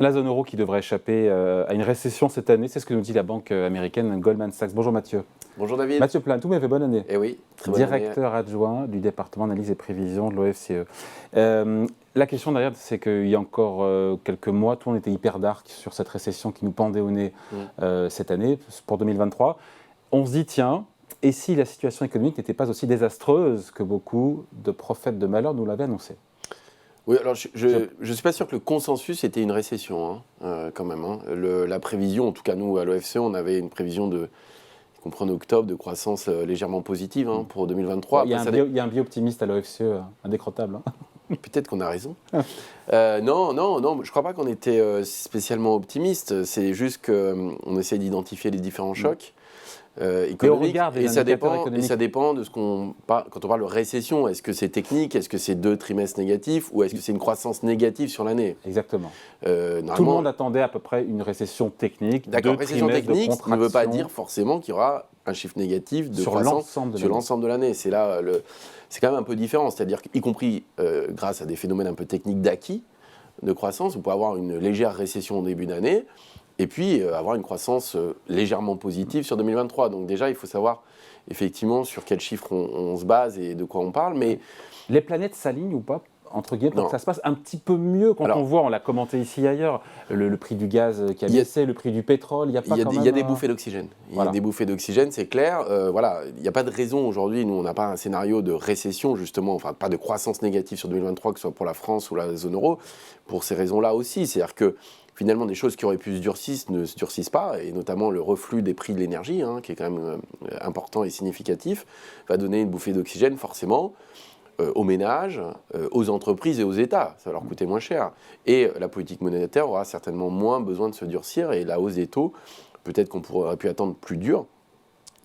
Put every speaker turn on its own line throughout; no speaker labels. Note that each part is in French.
La zone euro qui devrait échapper à une récession cette année, c'est ce que nous dit la banque américaine Goldman Sachs. Bonjour Mathieu.
Bonjour David.
Mathieu Plane, tout m'avait bonne année.
Eh oui, très bonne
Directeur adjoint du département d'analyse et prévision de l'OFCE. La question derrière, c'est qu'il y a encore quelques mois, tout le monde était hyper dark sur cette récession qui nous pendait au nez cette année, pour 2023. On se dit, tiens, et si la situation économique n'était pas aussi désastreuse que beaucoup de prophètes de malheur nous l'avaient annoncé?
Oui, alors je ne suis pas sûr que le consensus était une récession, quand même. La prévision, en tout cas nous à l'OFCE, on avait une prévision y compris en octobre, de croissance légèrement positive pour 2023.
Il y a un biais optimiste à l'OFCE, indécrottable.
Peut-être qu'on a raison. Non, je ne crois pas qu'on était spécialement optimiste. C'est juste qu'on essaie d'identifier les différents chocs. Économique, et ça dépend de ce qu'on parle. Quand on parle de récession, est-ce que c'est technique, est-ce que c'est 2 trimestres négatifs ou est-ce que c'est une croissance négative sur l'année?
Exactement. Tout le monde attendait à peu près une récession technique.
D'accord, récession technique ne veut pas dire forcément qu'il y aura un chiffre négatif de croissance sur l'ensemble de l'année. C'est là, c'est quand même un peu différent, c'est-à-dire qu'y compris grâce à des phénomènes un peu techniques d'acquis de croissance, on peut avoir une légère récession au début d'année. Et puis avoir une croissance légèrement positive sur 2023. Donc déjà, il faut savoir effectivement sur quels chiffres on se base et de quoi on parle. Mais
les planètes s'alignent ou pas, entre guillemets, pour que ça se passe un petit peu mieux quand on voit, on l'a commenté ici et ailleurs, le prix du gaz qui a baissé, le prix du pétrole, il y a
des bouffées d'oxygène. Il y a des bouffées d'oxygène, c'est clair. Il n'y a pas de raison aujourd'hui, nous on n'a pas un scénario de récession justement, enfin pas de croissance négative sur 2023, que ce soit pour la France ou la zone euro, pour ces raisons-là aussi. C'est-à-dire que finalement, des choses qui auraient pu se durcir ne se durcissent pas, et notamment le reflux des prix de l'énergie, qui est quand même important et significatif, va donner une bouffée d'oxygène forcément aux ménages, aux entreprises et aux États. Ça va leur coûter moins cher. Et la politique monétaire aura certainement moins besoin de se durcir, et la hausse des taux, peut-être qu'on aurait pu attendre plus dur,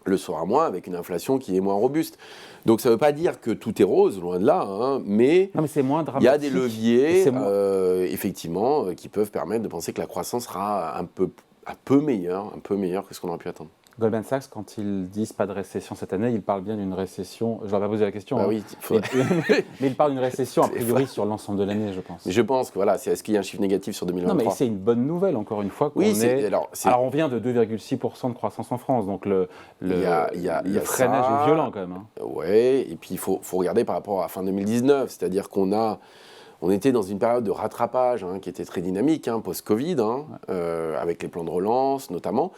le sera moins avec une inflation qui est moins robuste. Donc ça ne veut pas dire que tout est rose, loin de là, mais il y a des leviers, effectivement, qui peuvent permettre de penser que la croissance sera un peu meilleure que ce qu'on aurait pu attendre.
Goldman Sachs, quand ils disent pas de récession cette année, ils parlent bien d'une récession. Je ne vais pas poser la question.
Oui,
mais ils parlent d'une récession a priori sur l'ensemble de l'année, je pense.
Mais je pense que est-ce qu'il y a un chiffre négatif sur 2023 ?
Non, mais c'est une bonne nouvelle, encore une fois. Alors on vient de 2,6% de croissance en France, donc le freinage est violent quand même.
Oui, et puis il faut regarder par rapport à fin 2019, c'est-à-dire on était dans une période de rattrapage qui était très dynamique, post-Covid, avec les plans de relance notamment.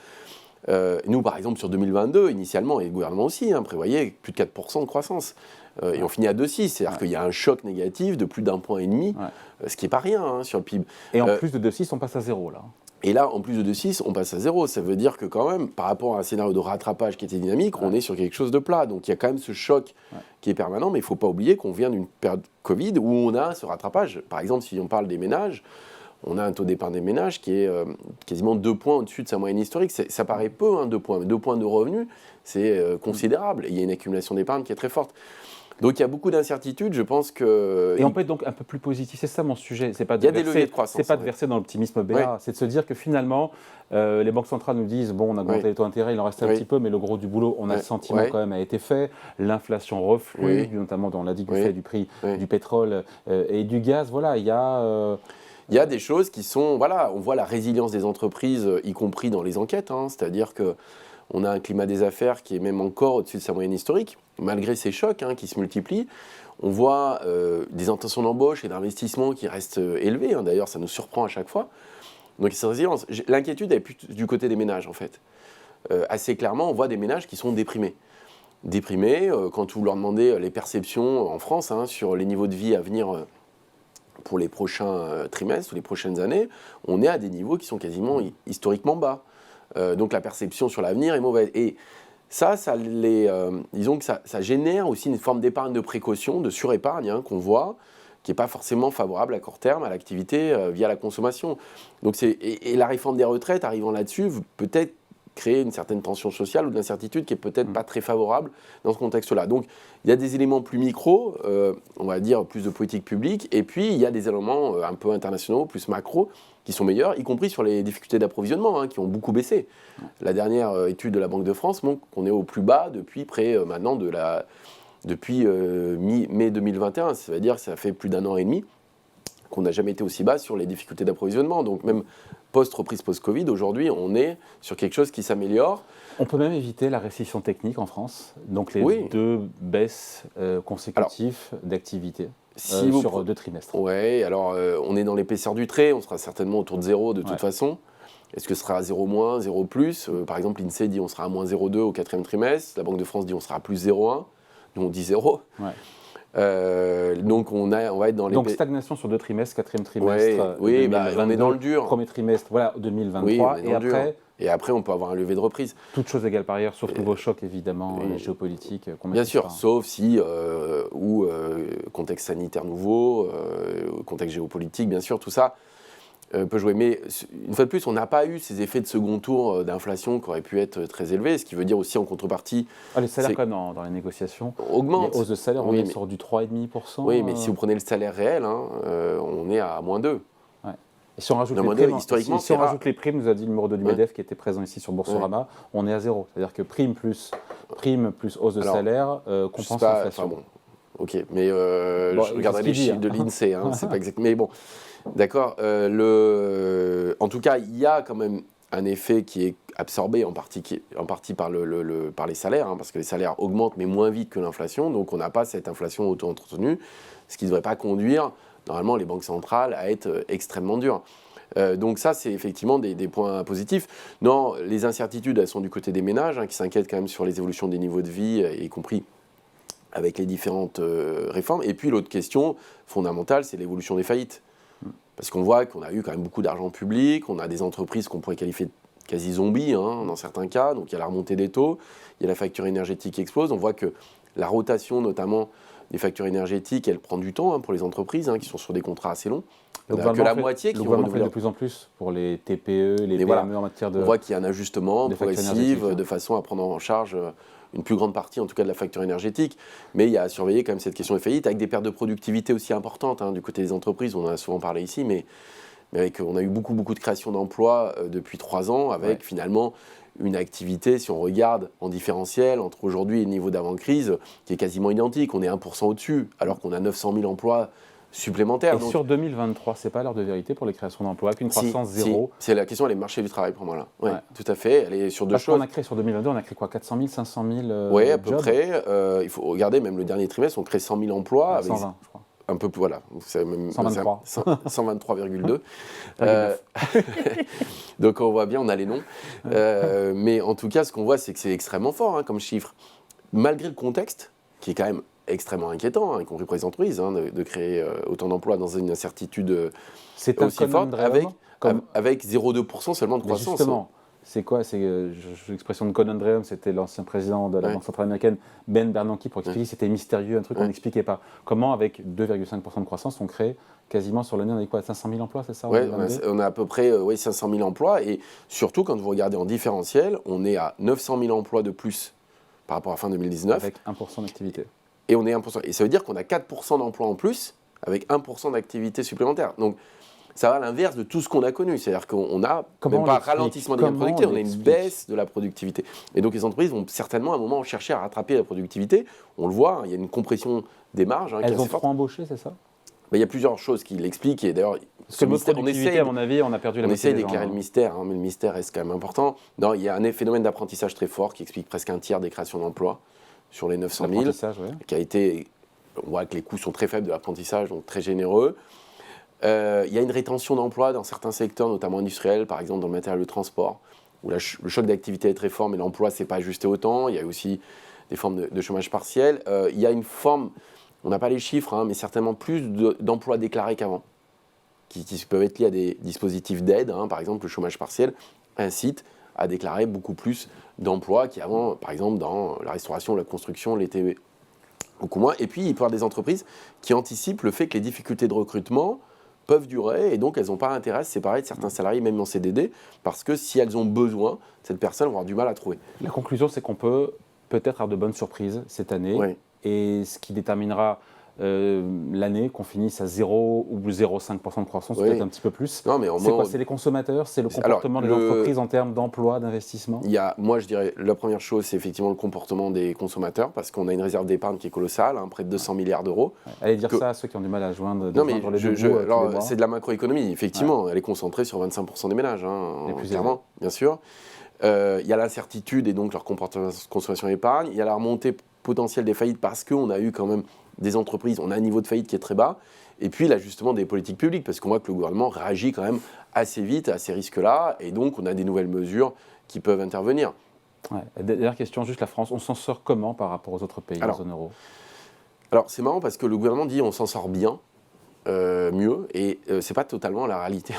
Nous, par exemple, sur 2022, initialement, et le gouvernement aussi, prévoyait plus de 4% de croissance. Et on finit à 2,6%. C'est-à-dire qu'il y a un choc négatif de plus d'1,5 point, ce qui n'est pas rien sur le PIB.
Et en plus de 2,6, on passe à 0, là.
Et là, en plus de 2,6, on passe à 0. Ça veut dire que quand même, par rapport à un scénario de rattrapage qui était dynamique, on est sur quelque chose de plat. Donc il y a quand même ce choc qui est permanent, mais il ne faut pas oublier qu'on vient d'une période Covid où on a ce rattrapage. Par exemple, si on parle des ménages, on a un taux d'épargne des ménages qui est quasiment 2 points au-dessus de sa moyenne historique. Ça paraît peu, 2 points. Mais 2 points de revenus, c'est considérable. Et il y a une accumulation d'épargne qui est très forte. Donc il y a beaucoup d'incertitudes, je pense que...
Et on peut être donc un peu plus positif, c'est ça mon sujet. C'est pas de
il y a des leviers de croissance.
C'est pas de verser dans l'optimisme BA, c'est de se dire que finalement, les banques centrales nous disent, bon, on a augmenté les taux d'intérêt, il en reste un petit peu, mais le gros du boulot, on a le sentiment quand même a été fait. L'inflation reflue, notamment, on l'a dit, du fait du prix du pétrole et du gaz. Voilà, il y a
des choses qui sont... Voilà, on voit la résilience des entreprises, y compris dans les enquêtes, c'est-à-dire qu'on a un climat des affaires qui est même encore au-dessus de sa moyenne historique, malgré ces chocs qui se multiplient. On voit des intentions d'embauche et d'investissement qui restent élevées. D'ailleurs, ça nous surprend à chaque fois. Donc, cette résilience. L'inquiétude est plus du côté des ménages, en fait. Assez clairement, on voit des ménages qui sont déprimés. Déprimés, quand vous leur demandez les perceptions en France sur les niveaux de vie à venir pour les prochains trimestres ou les prochaines années, on est à des niveaux qui sont quasiment historiquement bas. Donc la perception sur l'avenir est mauvaise. Et disons que ça génère aussi une forme d'épargne de précaution, de surépargne qu'on voit, qui n'est pas forcément favorable à court terme à l'activité via la consommation. Donc et la réforme des retraites arrivant là-dessus, peut-être créer une certaine tension sociale ou de l'incertitude qui est peut-être pas très favorable dans ce contexte-là. Donc, il y a des éléments plus micro, on va dire plus de politique publique, et puis il y a des éléments un peu internationaux, plus macro, qui sont meilleurs, y compris sur les difficultés d'approvisionnement, qui ont beaucoup baissé. La dernière étude de la Banque de France montre qu'on est au plus bas depuis maintenant depuis mai 2021, ça veut dire que ça fait plus d'1 an et demi. qu'on n'a jamais été aussi bas sur les difficultés d'approvisionnement. Donc même post-reprise post-Covid, aujourd'hui, on est sur quelque chose qui s'améliore.
On peut même éviter la récession technique en France, donc les 2 baisses consécutives d'activité sur 2 trimestres.
Oui, alors on est dans l'épaisseur du trait, on sera certainement autour de 0 de toute façon. Est-ce que ce sera 0-, 0+? Par exemple, l'INSEE dit on sera à moins 0,2 au 4e trimestre, la Banque de France dit on sera à plus 0,1, nous on dit 0. Donc on va être dans les...
Donc stagnation sur 2 trimestres, 4e trimestre,
oui, on est dans le dur.
Premier trimestre, voilà, 2023,
et après on peut avoir un levier de reprise.
Toutes choses égales par ailleurs, sauf nouveau choc évidemment, géopolitique.
Bien sûr, sauf si, contexte sanitaire nouveau, contexte géopolitique, bien sûr, tout ça peut jouer. Mais une fois de plus, on n'a pas eu ces effets de second tour d'inflation qui auraient pu être très élevés, ce qui veut dire aussi en contrepartie...
les salaires quand même dans les négociations
augmentent.
Les hausses de salaire, on est sur du 3,5%.
Oui, mais si vous prenez le salaire réel, on est à moins 2.
Et si on rajoute les primes, nous a dit le numéro 2 du MEDEF qui était présent ici sur Boursorama, on est à 0. C'est-à-dire que prime plus hausse de salaire compense l'inflation.
Bon, ok, mais je regarderai les chiffres de l'INSEE, c'est pas exact. Mais bon, d'accord. En tout cas, il y a quand même un effet qui est absorbé en partie par les salaires, parce que les salaires augmentent mais moins vite que l'inflation, donc on n'a pas cette inflation auto-entretenue, ce qui ne devrait pas conduire normalement les banques centrales à être extrêmement dures. Donc ça, c'est effectivement des points positifs. Non, les incertitudes, elles sont du côté des ménages, qui s'inquiètent quand même sur les évolutions des niveaux de vie, y compris avec les différentes réformes. Et puis l'autre question fondamentale, c'est l'évolution des faillites. Parce qu'on voit qu'on a eu quand même beaucoup d'argent public, on a des entreprises qu'on pourrait qualifier de quasi zombies, dans certains cas. Donc il y a la remontée des taux, il y a la facture énergétique qui explose. On voit que la rotation, notamment des factures énergétiques, elle prend du temps pour les entreprises qui sont sur des contrats assez longs.
Il n'y a que la moitié qui vont renouveler de plus en plus pour les TPE, les PME en matière de...
On voit qu'il y a un ajustement progressif de façon à prendre en charge une plus grande partie, en tout cas, de la facture énergétique. Mais il y a à surveiller quand même cette question des faillites, avec des pertes de productivité aussi importantes du côté des entreprises. On en a souvent parlé ici, mais on a eu beaucoup de création d'emplois depuis 3 ans, avec finalement une activité, si on regarde en différentiel, entre aujourd'hui et le niveau d'avant-crise, qui est quasiment identique. On est 1% au-dessus, alors qu'on a 900 000 emplois supplémentaires.
Et donc, sur 2023, c'est pas l'heure de vérité pour les créations d'emplois, qu'une croissance zéro.
C'est la question, elle est marché du travail pour moi là. Ouais, tout à fait. Elle est sur 2 choses.
On a créé sur 2022, on a créé quoi, 400 000, 500 000
Oui, à peu près. Il faut regarder, même le dernier trimestre, on crée 100 000 emplois.
120, je crois.
Un peu plus, voilà.
123.
123,2. Donc on voit bien, on a les noms. Mais en tout cas, ce qu'on voit, c'est que c'est extrêmement fort comme chiffre. Malgré le contexte, qui est quand même extrêmement inquiétant, y compris pour les entreprises, de créer autant d'emplois dans une incertitude aussi forte, avec 0,2% seulement de croissance.
Justement, c'est quoi? L'expression de conundrum, c'était l'ancien président de la Banque centrale américaine, Ben Bernanke, pour expliquer que c'était mystérieux, un truc qu'on n'expliquait pas. Comment, avec 2,5% de croissance, on crée quasiment sur l'année, on a quoi, 500 000 emplois, c'est ça?
Oui, on a à peu près 500 000 emplois, et surtout, quand vous regardez en différentiel, on est à 900 000 emplois de plus par rapport à fin 2019.
Avec 1% d'activité.
Et on est 1%. Et ça veut dire qu'on a 4% d'emplois en plus, avec 1% d'activité supplémentaire. Donc, ça va à l'inverse de tout ce qu'on a connu. C'est-à-dire qu'on a même pas un ralentissement des gains de productivité, on a une baisse de la productivité. Et donc les entreprises vont certainement à un moment chercher à rattraper la productivité. On le voit, il y a une compression des marges.
Elles ont trop embauché, c'est ça?
Il y a plusieurs choses qui l'expliquent. Et d'ailleurs,
parce que le mot productivité, à mon avis, on a perdu la moitié des gens.
On essaie d'éclairer le mystère, mais le mystère reste quand même important. Non, il y a un phénomène d'apprentissage très fort qui explique presque un tiers des créations d'emplois sur les 900 000. Qui a été, on voit que les coûts sont très faibles de l'apprentissage, donc très généreux. Il y a une rétention d'emploi dans certains secteurs, notamment industriels, par exemple dans le matériel de transport, où le choc d'activité est très fort, mais l'emploi ne s'est pas ajusté autant. Il y a aussi des formes de chômage partiel. Il y a une forme, on n'a pas les chiffres, mais certainement plus d'emplois déclarés qu'avant, qui peuvent être liés à des dispositifs d'aide. Par exemple, le chômage partiel incite à déclarer beaucoup plus d'emplois qui avant, par exemple, dans la restauration, la construction, l'étaient beaucoup moins. Et puis, il peut y avoir des entreprises qui anticipent le fait que les difficultés de recrutement peuvent durer, et donc elles n'ont pas intérêt à se séparer de certains salariés, même en CDD, parce que si elles ont besoin, cette personne va avoir du mal à trouver.
La conclusion, c'est qu'on peut peut-être avoir de bonnes surprises cette année, et ce qui déterminera l'année, qu'on finisse à 0 ou 0,5% de croissance, peut-être un petit peu plus.
Non, mais
c'est quoi? C'est les consommateurs? C'est le comportement des entreprises en termes d'emploi, d'investissement?
Moi, je dirais, la première chose, c'est effectivement le comportement des consommateurs, parce qu'on a une réserve d'épargne qui est colossale, près de 200 milliards d'euros.
Allez dire ça à ceux qui ont du mal à joindre,
non, mais
les
c'est de la macroéconomie, effectivement. Elle est concentrée sur 25% des ménages, clairement, bien sûr. Il y a l'incertitude et donc leur comportement de consommation et épargne. Il y a la remontée potentielle des faillites parce qu'on a eu quand même des entreprises, on a un niveau de faillite qui est très bas. Et puis l'ajustement des politiques publiques, parce qu'on voit que le gouvernement réagit quand même assez vite à ces risques-là. Et donc on a des nouvelles mesures qui peuvent intervenir.
Ouais. Dernière question, juste la France, on s'en sort comment par rapport aux autres pays de la zone euro?
Alors c'est marrant parce que le gouvernement dit on s'en sort bien. Mieux, et c'est pas totalement la réalité.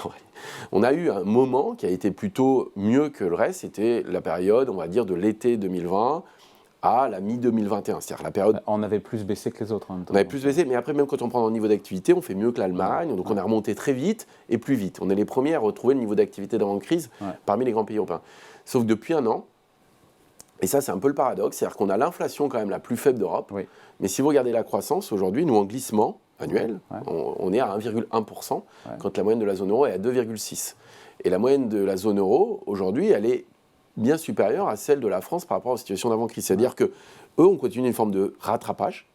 On a eu un moment qui a été plutôt mieux que le reste, c'était la période, on va dire, de l'été 2020 à la mi-2021. C'est-à-dire la période...
On avait plus baissé que les autres en même temps.
On avait plus baissé, mais après, même quand on prend le niveau d'activité, on fait mieux que l'Allemagne, donc on est remonté très vite et plus vite. On est les premiers à retrouver le niveau d'activité d'avant-crise parmi les grands pays européens. Sauf que depuis un an, et ça c'est un peu le paradoxe, c'est-à-dire qu'on a l'inflation quand même la plus faible d'Europe, mais si vous regardez la croissance, aujourd'hui, nous en glissement, annuel, on est à 1,1%, quand la moyenne de la zone euro est à 2,6%. Et la moyenne de la zone euro, aujourd'hui, elle est bien supérieure à celle de la France par rapport aux situations d'avant-crise. C'est-à-dire qu'eux, on continue une forme de rattrapage,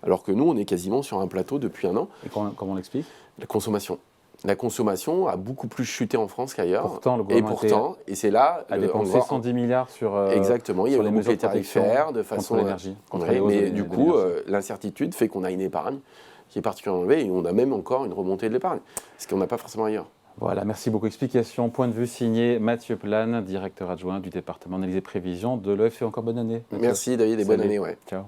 alors que nous, on est quasiment sur un plateau depuis un an.
Et comment on l'explique?
La consommation. La consommation a beaucoup plus chuté en France qu'ailleurs.
Pourtant, le gouvernement
et c'est là...
a dépensé 110 milliards sur
exactement, il y a eu les mesures tarifaires de façon...
contre l'énergie.
Mais du coup, l'incertitude fait qu'on a une épargne qui est particulièrement élevée, et on a même encore une remontée de l'épargne, ce qu'on n'a pas forcément ailleurs.
Voilà, merci beaucoup. Explication, point de vue signé Mathieu Plane, directeur adjoint du département d'analyse et prévision de l'OFCE. Encore bonne année.
Merci David, et bonne année.
Ciao.